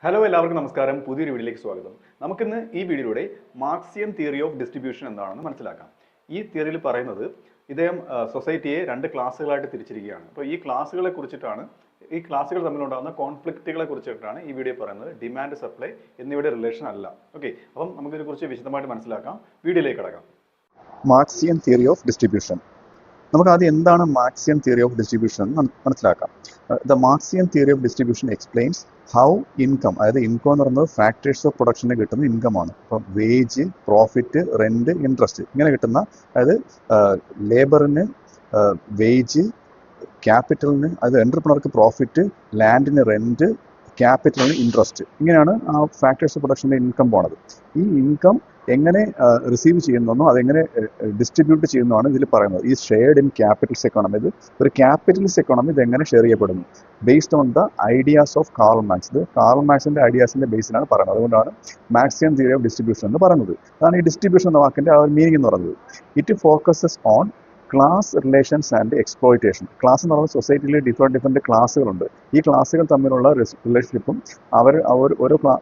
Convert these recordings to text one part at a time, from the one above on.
Hello എല്ലാവർക്കും നമസ്കാരം. പുതിയൊരു വീഡിയോയിലേക്ക് സ്വാഗതം. നമുക്കിന്ന് ഈ വീഡിയോയിലൂടെ മാർക്സിയൻ തിയറി ഓഫ് ഡിസ്ട്രിബ്യൂഷൻ എന്താണെന്ന് മനസ്സിലാക്കാം. ഈ തിയറിയിൽ പറയുന്നത് ഇദ്ദേഹം സൊസൈറ്റിയെ രണ്ട് ക്ലാസ്സുകളായിട്ട് തിരിച്ചിരിക്കുകയാണ്. അപ്പോൾ ഈ ക്ലാസ്സുകളെ കുറിച്ചിട്ടാണ്, ഈ ക്ലാസ്സുകൾ തമ്മിലുണ്ടാകുന്ന കോൺഫ്ലിക്റ്റുകളെ കുറിച്ചിട്ടാണ് ഈ വീഡിയോ പറയുന്നത്. ഡിമാൻഡ് സപ്ലൈ എന്നിവയുടെ റിലേഷൻ അല്ല. ഓക്കെ, അപ്പം നമുക്കിതിനെക്കുറിച്ച് വിശദമായിട്ട് മനസ്സിലാക്കാം. വീഡിയോയിലേക്ക് കടക്കാം. Marxian theory of distribution. നമുക്ക് ആദ്യം എന്താണ് മാർക്സിയൻ തിയറി ഓഫ് ഡിസ്ട്രിബ്യൂഷൻ എന്ന് മനസ്സിലാക്കാം. The Marxian theory of distribution explains how income, അതായത് ഇൻകം എന്ന് പറയുന്നത് ഫാക്ടേഴ്സ് ഓഫ് പ്രൊഡക്ഷന് കിട്ടുന്ന ഇൻകം ആണ്. ഇപ്പം വേജ്, പ്രോഫിറ്റ്, റെന്റ്, ഇൻട്രസ്റ്റ് ഇങ്ങനെ കിട്ടുന്ന, അതായത് ലേബറിന് വേജ്, ക്യാപിറ്റലിന്, അതായത് എന്റർപ്രണർക്ക് പ്രോഫിറ്റ്, ലാൻഡിന് റെന്റ്, ക്യാപിറ്റലിന് ഇൻട്രസ്റ്റ്, ഇങ്ങനെയാണ് ആ ഫാക്ടേഴ്സ് ഓഫ് പ്രൊഡക്ഷൻ്റെ ഇൻകം പോണത്. ഈ ഇൻകം എങ്ങനെ റിസീവ് ചെയ്യുന്നോ അതെങ്ങനെ ഡിസ്ട്രിബ്യൂട്ട് ചെയ്യുന്നതാണ് ഇതിൽ പറയുന്നത്. ഈ ഷെയർഡ് ഇൻ ക്യാപിറ്റൽസ് എക്കോണമി, ഇത് ഒരു ക്യാപിറ്റലിസ്റ്റ് എക്കോണമി ഇത് എങ്ങനെ ഷെയർ ചെയ്യപ്പെടുന്നു based on the ideas of Karl marks. ഇത് കാർൾ മാർക്സിന്റെ ഐഡിയാസിന്റെ ബേസിലാണ് പറയുന്നത്. അതുകൊണ്ടാണ് മാർക്സിയൻ തിയറി ഓഫ് ഡിസ്ട്രിബ്യൂഷൻ എന്ന് പറയുന്നത്. അതാണ് ഈ ഡിസ്ട്രിബ്യൂഷൻ എന്ന വാക്കിന്റെ ആ ഒരു മീനിങ് എന്ന് പറയുന്നത്. It focuses on class relations and exploitation. Class എന്ന് പറയുന്നത് സൊസൈറ്റിയിൽ ഡിഫറെൻറ്റ് ക്ലാസ്സുകളുണ്ട്. ഈ ക്ലാസ്സുകൾ തമ്മിലുള്ള റിലേഷൻഷിപ്പും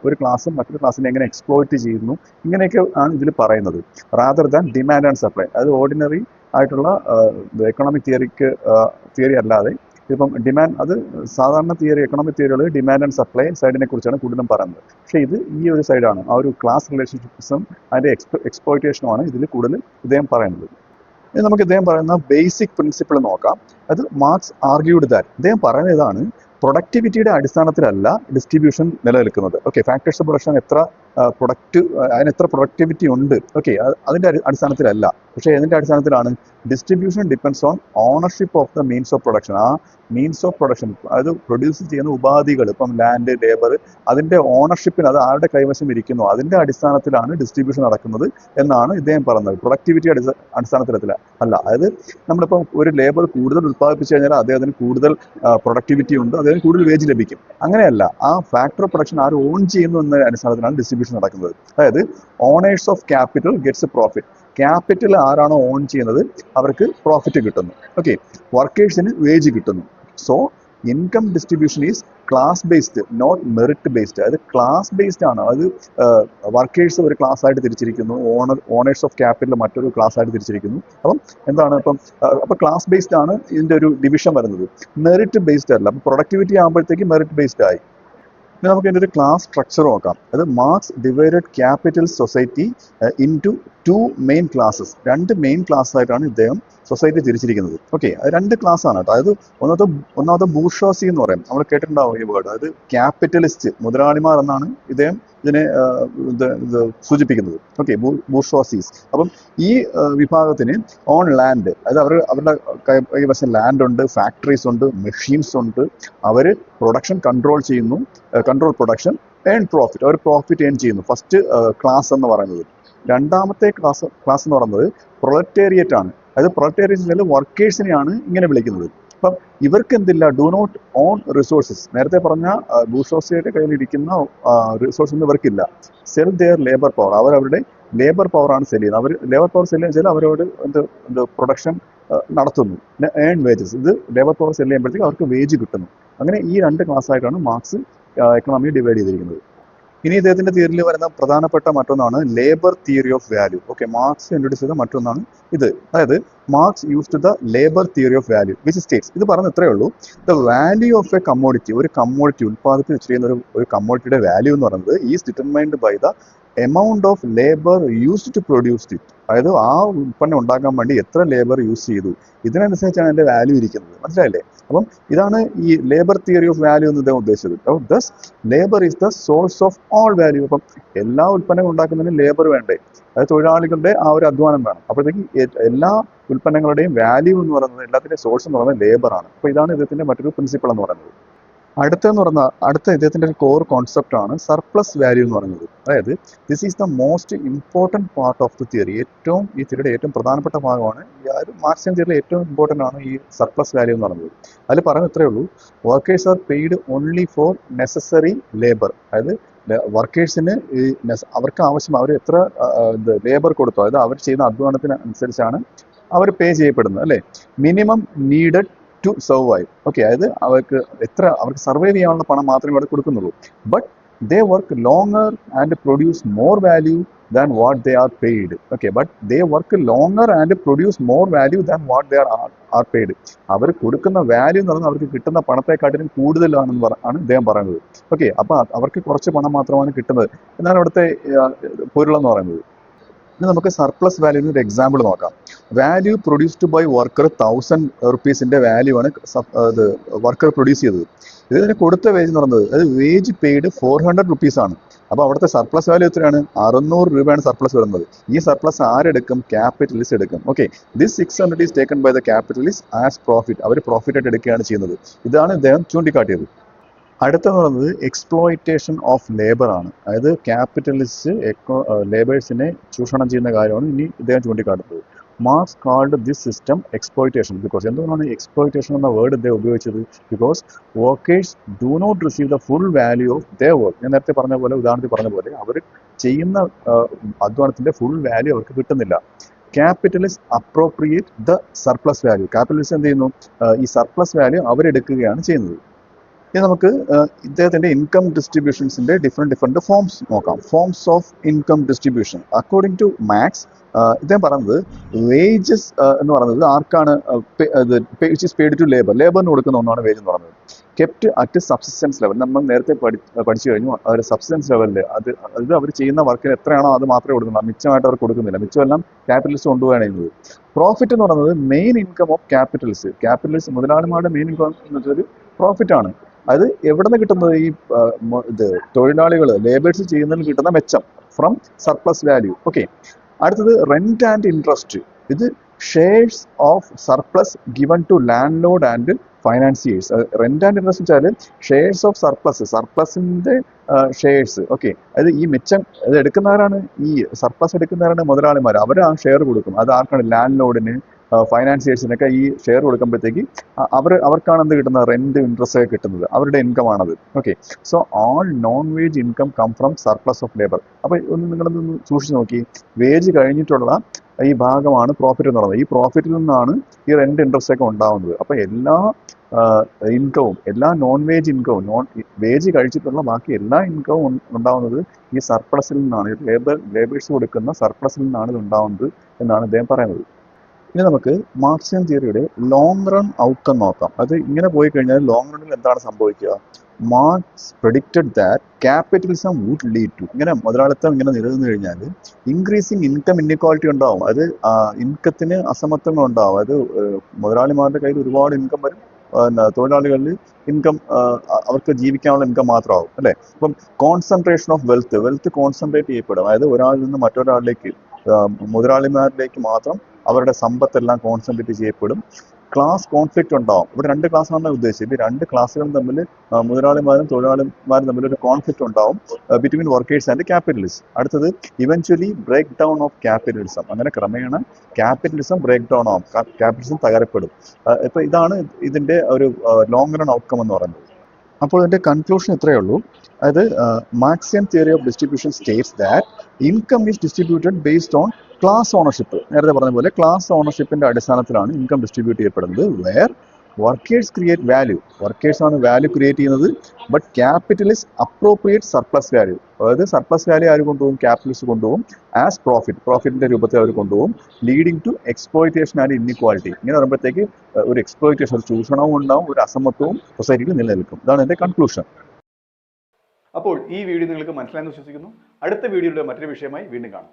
ഒരു ക്ലാസ്സും മറ്റൊരു ക്ലാസ്സിനെ എങ്ങനെ എക്സ്പ്ലോയിറ്റ് ചെയ്യുന്നു, ഇങ്ങനെയൊക്കെ ആണ് ഇതിൽ പറയുന്നത്. Rather than demand and supply. അത് ഓർഡിനറി ആയിട്ടുള്ള എക്കണോമിക് തിയറി അല്ലാതെ ഇപ്പം ഡിമാൻഡ്, അത് സാധാരണ തിയറി, എക്കണോമിക് തിയറികൾ ഡിമാൻഡ് ആൻഡ് സപ്ലൈ സൈഡിനെ കുറിച്ചാണ് കൂടുതലും പറയുന്നത്. പക്ഷേ ഇത് ഈ ഒരു സൈഡാണ്, ആ ഒരു ക്ലാസ് റിലേഷൻഷിപ്സും അതിൻ്റെ എക്സ്പ്ലോയിറ്റേഷനുമാണ് ഇതിൽ കൂടുതൽ ഇദ്ദേഹം പറയുന്നത്. ഇനി നമുക്ക് ഇദ്ദേഹം പറയുന്ന ബേസിക് പ്രിൻസിപ്പിൾ നോക്കാം. അത് മാർക്സ് ആർഗ്യൂഡ് ദാറ്റ്, ഇദ്ദേഹം പറയുന്ന ഇതാണ്, പ്രൊഡക്ടിവിറ്റിയുടെ അടിസ്ഥാനത്തിലല്ല ഡിസ്ട്രിബ്യൂഷൻ നിലനിൽക്കുന്നത്. ഓക്കെ, ഫാക്ടേഴ്സ് ഓഫ് പ്രൊഡക്ഷൻ അതിന് എത്ര പ്രൊഡക്ടിവിറ്റി ഉണ്ട്, ഓക്കെ, അതിൻ്റെ അടിസ്ഥാനത്തിലല്ല. പക്ഷേ ഇതിൻ്റെ അടിസ്ഥാനത്തിലാണ് distribution depends on ownership of the means of production. ആ മീൻസ് ഓഫ് പ്രൊഡക്ഷൻ, അത് പ്രൊഡ്യൂസ് ചെയ്യുന്ന ഉപാധികൾ, ഇപ്പം ലാൻഡ്, ലേബർ, അതിൻ്റെ ഓണർഷിപ്പിന്, അത് ആരുടെ കൈവശം ഇരിക്കുന്നു, അതിൻ്റെ അടിസ്ഥാനത്തിലാണ് ഡിസ്ട്രിബ്യൂഷൻ നടക്കുന്നത് എന്നാണ് ഇദ്ദേഹം പറയുന്നത്. പ്രൊഡക്ടിവിറ്റി അടിസ്ഥാനത്തിലല്ല അല്ല. അതായത് നമ്മളിപ്പം ഒരു ലേബർ കൂടുതൽ ഉത്പാദിപ്പിച്ചു കഴിഞ്ഞാൽ അദ്ദേഹത്തിന് കൂടുതൽ പ്രൊഡക്ടിവിറ്റി ഉണ്ട്, അദ്ദേഹത്തിന് കൂടുതൽ വേജ് ലഭിക്കും. അങ്ങനെയല്ല, ആ ഫാക്ടർ ഓഫ് പ്രൊഡക്ഷൻ ആര് ഓൺ ചെയ്യുന്നു എന്ന അടിസ്ഥാനത്തിലാണ് ഡിസ്ട്രിബ്യൂഷൻ നടക്കുന്നത്. അതായത് owners of capital gets profit. Capital ആരാണോ ഓൺ ചെയ്യുന്നത് അവർക്ക് പ്രോഫിറ്റ് കിട്ടുന്നു. ഓക്കെ, വർക്കേഴ്സിന് വേജ് കിട്ടുന്നു. So income distribution is class based, not merit based. അതായത് ക്ലാസ് ബേസ്ഡ് ആണ്. അത് വർക്കേഴ്സ് ഒരു ക്ലാസ് ആയിട്ട് തിരിച്ചിരിക്കുന്നു, ഓണേഴ്സ് ഓഫ് ക്യാപിറ്റൽ മറ്റൊരു ക്ലാസ് ആയിട്ട് തിരിച്ചിരിക്കുന്നു. അപ്പം എന്താണ്, അപ്പം ക്ലാസ് ബേസ്ഡ് ആണ് ഇതിൻ്റെ ഒരു ഡിവിഷൻ വരുന്നത്, മെറിറ്റ് ബേസ്ഡ് അല്ല. അപ്പം പ്രൊഡക്ടിവിറ്റി ആകുമ്പോഴത്തേക്ക് മെറിറ്റ് ബേസ്ഡ് ആയി. ഇനി നമുക്ക് ഇതിൻ്റെ ഒരു ക്ലാസ് സ്ട്രക്ചർ നോക്കാം. അത് Marx divided capital society into 2 main classes. 2 main class ആയിട്ടാണ് ഇദ്ദേഹം സൊസൈറ്റി തിരിച്ചിരിക്കുന്നത്. ഓക്കെ, അത് 2 ക്ലാസ് ആണ് കേട്ടോ. അതായത് ഒന്നാമത്തെ ബൂർഷ്വാസി എന്ന് പറയും, നമ്മൾ കേട്ടിട്ടുണ്ടാവും ഈ വേർഡ്. അതായത് ക്യാപിറ്റലിസ്റ്റ്, മുതലാളിമാർ എന്നാണ് ഇദ്ദേഹം ഇതിനെ സൂചിപ്പിക്കുന്നത്. ഓക്കെ, ബൂർഷ്വാസീസ്. അപ്പം ഈ വിഭാഗത്തിന് ഓൺ ലാൻഡ്, അതായത് അവരുടെ കൈവശം ലാൻഡ് ഉണ്ട്, ഫാക്ടറീസ് ഉണ്ട്, മെഷീൻസ് ഉണ്ട്. അവർ പ്രൊഡക്ഷൻ കൺട്രോൾ ചെയ്യുന്നു, കൺട്രോൾ പ്രൊഡക്ഷൻ, ഏൺ പ്രോഫിറ്റ്, അവർ പ്രോഫിറ്റ് ഏൺ ചെയ്യുന്നു. ഫസ്റ്റ് ക്ലാസ് എന്ന് പറയുന്നത്. രണ്ടാമത്തെ ക്ലാസ് എന്ന് പറയുന്നത് പ്രൊലറ്റേറിയറ്റ് ആണ്. അതായത് പ്രൊലറ്റേറിയറ്റ് വർക്കേഴ്സിനെയാണ് ഇങ്ങനെ വിളിക്കുന്നത്. അപ്പം ഇവർക്ക് എന്തില്ല, ഡു നോട്ട് ഓൺ റിസോഴ്സസ്. നേരത്തെ പറഞ്ഞ ബൂർഷ്വാസിയുടെ കയ്യിലിരിക്കുന്ന റിസോഴ്സ് ഒന്നും ഇവർക്കില്ല. സെൽ ദെയർ ലേബർ പവർ, അവരവരുടെ ലേബർ പവറാണ് സെൽ ചെയ്യുന്നത്. അവർ ലേബർ പവർ സെൽ ചെയ്യുന്ന വെച്ചാൽ അവരോട് പ്രൊഡക്ഷൻ നടത്തുന്നു. ഏൺ വേജസ്, ഇത് ലേബർ പവർ സെൽ ചെയ്യുമ്പോഴത്തേക്ക് അവർക്ക് വേജ് കിട്ടുന്നു. അങ്ങനെ ഈ 2 ക്ലാസ് ആയിട്ടാണ് മാർക്സ് എക്കണോമി ഡിവൈഡ് ചെയ്തിരിക്കുന്നത്. ഇനി ഇദ്ദേഹത്തിന്റെ തിയറിയിൽ വരുന്ന പ്രധാനപ്പെട്ട മറ്റൊന്നാണ് labour theory of value. Okay, Marx introduce ചെയ്ത മറ്റൊന്നാണ് ഇത്. അതായത് Marx used the labour theory of value which states, ഇത് പറഞ്ഞ ഇത്രയേ ഉള്ളൂ, the value of a commodity, ഒരു കമ്മോഡിറ്റി ഉത്പാദിപ്പിച്ച് ചെയ്യുന്ന ഒരു കമ്മോഡിറ്റിയുടെ വാല്യൂ എന്ന് പറയുന്നത് is determined by the amount of labour used to produce it. അതായത് ആ ഉൽപ്പന്നം ഉണ്ടാക്കാൻ വേണ്ടി എത്ര ലേബർ യൂസ് ചെയ്തു, ഇതിനനുസരിച്ചാണ് അതിന്റെ വാല്യൂ ഇരിക്കുന്നത്. മനസ്സിലായില്ലേ? അപ്പം ഇതാണ് ഈ ലേബർ തിയറി ഓഫ് വാല്യൂ എന്ന് ഇദ്ദേഹം ഉദ്ദേശിച്ചത്. അപ്പം thus labour is the source of all value. അപ്പം എല്ലാ ഉൽപ്പന്നങ്ങളും ഉണ്ടാക്കുന്നതിന് ലേബർ വേണ്ടേ, അതായത് തൊഴിലാളികളുടെ ആ ഒരു അധ്വാനം വേണം. അപ്പോഴത്തേക്ക് എല്ലാ ഉൽപ്പന്നങ്ങളുടെയും വാല്യൂ എന്ന് പറയുന്നത്, എല്ലാത്തിൻ്റെയും സോഴ്സ് എന്ന് പറയുന്നത് ലേബർ ആണ്. അപ്പോൾ ഇതാണ് ഇദ്ദേഹത്തിന്റെ മറ്റൊരു പ്രിൻസിപ്പിൾ എന്ന് പറയുന്നത്. അടുത്ത ഇദ്ദേഹത്തിന്റെ ഒരു കോർ കോൺസെപ്റ്റ് ആണ് സർപ്ലസ് വാല്യൂ എന്ന് പറയുന്നത്. അതായത് this is the most important part of the theory. ഈ തിയറിയുടെ ഏറ്റവും പ്രധാനപ്പെട്ട ഭാഗമാണ്, മാർക്സിയൻ തിയറിയിലെ ഏറ്റവും ഇമ്പോർട്ടൻ്റ് ആണ് ഈ സർപ്ലസ് വാല്യൂ എന്ന് പറയുന്നത്. അതിൽ പറയുന്നത് ഇത്രയേ ഉള്ളൂ, workers are paid only four necessary labour. അതായത് വർക്കേഴ്സിന് അവർക്ക് ആവശ്യം, അവർ എത്ര ലേബർ കൊടുത്തോ, അതായത് അവർ ചെയ്യുന്ന അധ്വാനത്തിന് അനുസരിച്ചാണ് അവർ പേ ചെയ്യപ്പെടുന്നത്, അല്ലേ? Minimum needed to survive. Okay, അതായത് അവർക്ക് സർവൈവ് ചെയ്യാനുള്ള പണം മാത്രമേ അവിടെ കൊടുക്കുന്നുള്ളൂ. But they work longer and produce more value than what they are paid. Okay, but they work longer and produce more value than what they are paid. അവർ കൊടുക്കുന്ന value എന്ന് പറയുന്നത് അവർക്ക് കിട്ടുന്ന പണത്തെക്കാട്ടിലും കൂടുതലാണെന്ന് ആണ് ഇദ്ദേഹം പറയുന്നത്. ഓക്കെ, അപ്പൊ അവർക്ക് കുറച്ച് പണം മാത്രമാണ് കിട്ടുന്നത് എന്നാണ് അവിടുത്തെ പൊരുളെന്ന് പറയുന്നത്. ഇനി നമുക്ക് സർപ്ലസ് വാല്യൂവിന് ഒരു എക്സാമ്പിൾ നോക്കാം. വാല്യൂ പ്രൊഡ്യൂസ്ഡ് ബൈ വർക്കർ 1000 റുപ്പീസിന്റെ വാല്യൂ ആണ് ഇത് വർക്കർ പ്രൊഡ്യൂസ് ചെയ്തത്. ഇതിന് കൊടുത്ത വേജ് എന്ന് പറയുന്നത് അത് വേജ് പെയ്ഡ് 400 റുപ്പീസ് ആണ്. അപ്പൊ അവിടുത്തെ സർപ്ലസ് വാല്യൂ എത്രയാണ്? 600 രൂപയാണ് സർപ്ലസ് വരുന്നത്. ഈ സർപ്ലസ് ആരെടുക്കും? ക്യാപിറ്റലിസ്റ്റ് എടുക്കും. Okay, this 600 is taken by the capitalist as profit. അവർ പ്രോഫിറ്റ് ആയിട്ട് എടുക്കുകയാണ് ചെയ്യുന്നത്. ഇതാണ് ഇദ്ദേഹം ചൂണ്ടിക്കാട്ടിയത്. അടുത്തെന്ന് പറയുന്നത് എക്സ്പ്ലോയിറ്റേഷൻ ഓഫ് ലേബർ ആണ്. അതായത് ക്യാപിറ്റലിസ്റ്റ് ലേബേഴ്സിനെ ചൂഷണം ചെയ്യുന്ന കാര്യമാണ് ഇനി ഇദ്ദേഹം ചൂണ്ടിക്കാട്ടുന്നത്. Marx called this system exploitation. Because എന്തുകൊണ്ടാണ് എക്സ്പ്ലോയിറ്റേഷൻ എന്ന വേർഡ് ഇദ്ദേഹം ഉപയോഗിച്ചത്? Because workers do not receive the full value of their work. ഞാൻ നേരത്തെ പറഞ്ഞ പോലെ, ഉദാഹരണത്തിൽ പറഞ്ഞ പോലെ, അവർ ചെയ്യുന്ന അധ്വാനത്തിന്റെ ഫുൾ വാല്യൂ അവർക്ക് കിട്ടുന്നില്ല. Capitalist appropriate the surplus value. Capitalist എന്ത് ചെയ്യുന്നു? ഈ സർപ്ലസ് വാല്യൂ അവരെടുക്കുകയാണ് ചെയ്യുന്നത്. ഇനി നമുക്ക് ഇദ്ദേഹത്തിന്റെ ഇൻകം ഡിസ്ട്രിബ്യൂഷൻസിന്റെ ഡിഫറെന്റ് ഫോംസ് നോക്കാം. Forms of income distribution according to Marx. ഇദ്ദേഹം പറയുന്നത് വേജസ് എന്ന് പറയുന്നത് ആർക്കാണ്? Paid to labour. ലേബറിന് കൊടുക്കുന്ന ഒന്നാണ് വേജ് എന്ന് പറയുന്നത്. Kept at subsistence level. നമ്മൾ നേരത്തെ പഠിച്ചു കഴിഞ്ഞു. ഒരു സബ്സിസ്റ്റൻസ് ലെവലിൽ അത് അവർ ചെയ്യുന്ന വർക്കിന് എത്രയാണോ അത് മാത്രമേ കൊടുക്കുന്നുള്ളൂ. മിച്ചമായിട്ട് അവർ കൊടുക്കുന്നില്ല. മിച്ചമെല്ലാം ക്യാപിറ്റലിസ്റ്റ് കൊണ്ടുപോവുകയാണ് ചെയ്യുന്നത്. പ്രോഫിറ്റ് എന്ന് പറയുന്നത് മെയിൻ ഇൻകം ഓഫ് ക്യാപിറ്റലിസ്റ്റ് മുതലാളിമാരുടെ മെയിൻ ഇൻകം എന്ന് വെച്ചാൽ പ്രോഫിറ്റ് ആണ്. അത് എവിടെ നിന്ന് കിട്ടുന്നത്? ഈ തൊഴിലാളികൾ ലേബേഴ്സ് ചെയ്യുന്നതിൽ കിട്ടുന്ന മെച്ചം, ഫ്രം സർപ്ലസ് വാല്യൂ. ഓക്കെ, അടുത്തത് റെന്റ് ആൻഡ് ഇൻട്രസ്റ്റ്. ഇത് shares of surplus given to landlord and financiers. Rent and interest വെച്ചാൽ ഷെയർസ് ഓഫ് സർപ്ലസിന്റെ ഷെയർസ്. ഓക്കെ, അത് ഈ മിച്ചം അത് എടുക്കുന്നവരാണ്, ഈ സർപ്ലസ് എടുക്കുന്നവരാണ് മുതലാളിമാർ. അവർ ആ ഷെയർ കൊടുക്കും. അത് ആർക്കാണ്? ലാൻഡ് ലോഡിന്, ഫൈനാൻസിയേഴ്സിനൊക്കെ ഈ ഷെയർ കൊടുക്കുമ്പോഴത്തേക്ക് അവർക്കാണ് എന്ത് കിട്ടുന്നത്? റെന്റ്, ഇൻട്രസ്റ്റ് ഒക്കെ കിട്ടുന്നത്. അവരുടെ ഇൻകം ആണത്. Okay, so all non wage income come from surplus of labour. അപ്പൊ നിങ്ങളൊന്ന് സൂക്ഷിച്ച് നോക്കി, വേജ് കഴിഞ്ഞിട്ടുള്ള ഈ ഭാഗമാണ് പ്രോഫിറ്റ് എന്ന് പറയുന്നത്. ഈ പ്രോഫിറ്റിൽ നിന്നാണ് ഈ റെന്റ്, ഇൻട്രസ്റ്റ് ഒക്കെ ഉണ്ടാവുന്നത്. അപ്പൊ എല്ലാ ഇൻകവും, എല്ലാ നോൺ വേജ് ഇൻകവും, വേജ് കഴിച്ചിട്ടുള്ള ബാക്കി എല്ലാ ഇൻകവും ഉണ്ടാവുന്നത് ഈ സർപ്ലസിൽ നിന്നാണ്. ലേബേഴ്സ് കൊടുക്കുന്ന സർപ്ലസിൽ നിന്നാണ് ഇത് ഉണ്ടാവുന്നത് എന്നാണ് അദ്ദേഹം പറയുന്നത്. ഇനി നമുക്ക് മാർക്സിയൻ തിയറിയുടെ ലോങ് റൺ ഔട്ട്കം നോക്കാം. അത് ഇങ്ങനെ പോയി കഴിഞ്ഞാൽ ലോങ് റണ്ണിൽ എന്താണ് സംഭവിക്കുക? Marx predicted that capitalism would lead to. ഇങ്ങനെ മുതലാളിത്തം ഇങ്ങനെ നിലനിന്ന് കഴിഞ്ഞാൽ ഇൻക്രീസിങ് ഇൻകം ഇൻഇക്വാളിറ്റി ഉണ്ടാവും. അത് ഇൻകത്തിന് അസമത്വങ്ങൾ ഉണ്ടാവും. അത് മുതലാളിമാരുടെ കയ്യിൽ ഒരുപാട് ഇൻകം വരും, തൊഴിലാളികളിൽ ഇൻകം അവർക്ക് ജീവിക്കാനുള്ള ഇൻകം മാത്രമാവും അല്ലേ. അപ്പം കോൺസെൻട്രേഷൻ ഓഫ് വെൽത്ത് കോൺസെൻട്രേറ്റ് ചെയ്യപ്പെടും. അതായത് ഒരാളിൽ നിന്ന് മറ്റൊരാളിലേക്ക്, മുതലാളിമാരിലേക്ക് മാത്രം അവരുടെ സമ്പത്തെല്ലാം കോൺസെൻട്രേറ്റ് ചെയ്യപ്പെടും. ക്ലാസ് കോൺഫ്ലിക്റ്റ് ഉണ്ടാവും. ഇവിടെ രണ്ട് ക്ലാസ്സാണ് ഉദ്ദേശിച്ചത്. ഈ രണ്ട് ക്ലാസ്സുകളും തമ്മിൽ, മുതലാളിമാരും തൊഴിലാളിമാരും തമ്മിൽ ഒരു കോൺഫ്ലിക്റ്റ് ഉണ്ടാവും ബിറ്റ്വീൻ വർക്കേഴ്സ് ആൻഡ് ക്യാപിറ്റലിസ്റ്റ്. അടുത്തത് eventually break down of capitalism. അങ്ങനെ ക്രമേണ ക്യാപിറ്റലിസം ബ്രേക്ക് ഡൗൺ ആവും, ക്യാപിറ്റലിസം തകരപ്പെടും. ഇപ്പൊ ഇതാണ് ഇതിന്റെ ഒരു ലോങ് റൺ ഔട്ട്കം എന്ന് പറയുന്നത്. അപ്പോൾ ഇതിന്റെ കൺക്ലൂഷൻ ഇത്രയേ ഉള്ളൂ. അതായത് Marxian theory of distribution states that income is distributed based on class ownership. നേരത്തെ പറഞ്ഞ പോലെ ക്ലാസ് ഓണർഷിപ്പിന്റെ അടിസ്ഥാനത്തിലാണ് ഇൻകം ഡിസ്ട്രിബ്യൂട്ട് ചെയ്യപ്പെടുന്നത്. Where workers create value, workers ആണ് വാല്യൂ ക്രിയേറ്റ് ചെയ്യുന്നത്. But capitalist appropriate surplus value. അതായത് സർപ്ലസ് വാല്യൂ ആര് കൊണ്ടുപോകും? ക്യാപിറ്റലിസ്റ്റ് കൊണ്ടുപോകും ആസ് പ്രോഫിറ്റിന്റെ രൂപത്തിൽ അവർ കൊണ്ടുപോകും, leading to exploitation and inequality. ഇങ്ങനെ വരുമ്പോഴത്തേക്ക് ഒരു എക്സ്പ്ലോയിറ്റേഷൻ, ഒരു ചൂഷണവും ഉണ്ടാവും, ഒരു അസമത്വവും സൊസൈറ്റിയിൽ നിലനിൽക്കും. ഇതാണ് എന്റെ കൺക്ലൂഷൻ. അപ്പോൾ ഈ വീഡിയോ നിങ്ങൾക്ക് മനസ്സിലായെന്ന് വിശ്വസിക്കുന്നു. അടുത്ത വീഡിയോയുടെ മറ്റൊരു വിഷയമായി വീണ്ടും കാണാം.